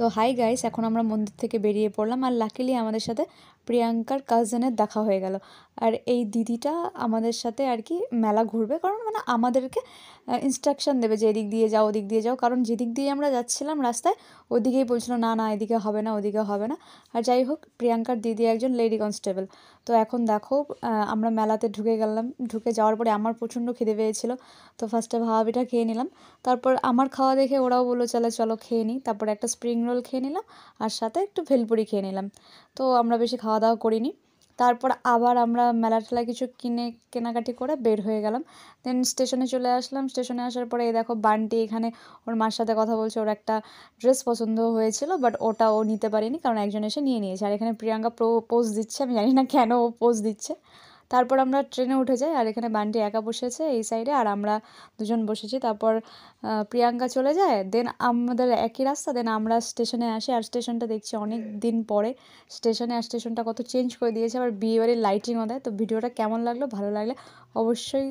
তো hi guys, এখন আমরা মন্দির থেকে বেরিয়ে পড়লাম আর লাকিলি আমাদের সাথে প্রিয়াঙ্কার কাজিনের দেখা হয়ে গেল। আর এই দিদিটা আমাদের সাথে আর কি মেলা ঘুরবে, কারণ মানে আমাদেরকে ইনস্ট্রাকশন দেবে যে এদিক দিয়ে যাও ওদিক দিয়ে যাও, কারণ যেদিক দিয়ে আমরা যাচ্ছিলাম রাস্তায় ওদিকেই বলছিল না না এদিকে হবে না ওদিকে হবে না। আর যাই হোক, প্রিয়াঙ্কার দিদি একজন লেডি কনস্টেবল। তো এখন দেখো আমরা মেলাতে ঢুকে গেলাম। ঢুকে যাওয়ার পরে আমার প্রচণ্ড খিদে পেয়েছিল, তো ফার্স্টে ভাপা পিঠা খেয়ে নিলাম। তারপর আমার খাওয়া দেখে ওরাও বললো চলো চলো খেয়ে নিই। তারপর একটা স্প্রিং রোল খেয়ে নিলাম আর সাথে একটু ভেলপুরি খেয়ে নিলাম। তো আমরা বেশি খাওয়া দাওয়া করিনি। তারপর আবার আমরা মেলা টেলায় কিছু কেনাকাটি করে বের হয়ে গেলাম। দেন স্টেশনে চলে আসলাম। স্টেশনে আসার পরে এই দেখো বান্টি এখানে ওর মার সাথে কথা বলছে। ওর একটা ড্রেস পছন্দ হয়েছিল, বাট ওটা ও নিতে পারেনি কারণ একজন এসে নিয়ে নিয়েছে। আর এখানে প্রিয়াঙ্কা পোজ দিচ্ছে, আমি জানি না কেন ও পোজ দিচ্ছে। তারপর আমরা ট্রেনে উঠে যাই আর এখানে বান্টি একা বসেছে এই সাইডে আর আমরা দুজন বসেছি। তারপর প্রিয়াঙ্কা চলে যায়, দেন আমাদের একই রাস্তা, দেন আমরা স্টেশনে আসি। আর স্টেশনটা দেখছি অনেক দিন পরে স্টেশনে, আর স্টেশনটা কত চেঞ্জ করে দিয়েছে, আবার বিয়েবাড়ির লাইটিংও দেয়। তো ভিডিওটা কেমন লাগলো, ভালো লাগলে অবশ্যই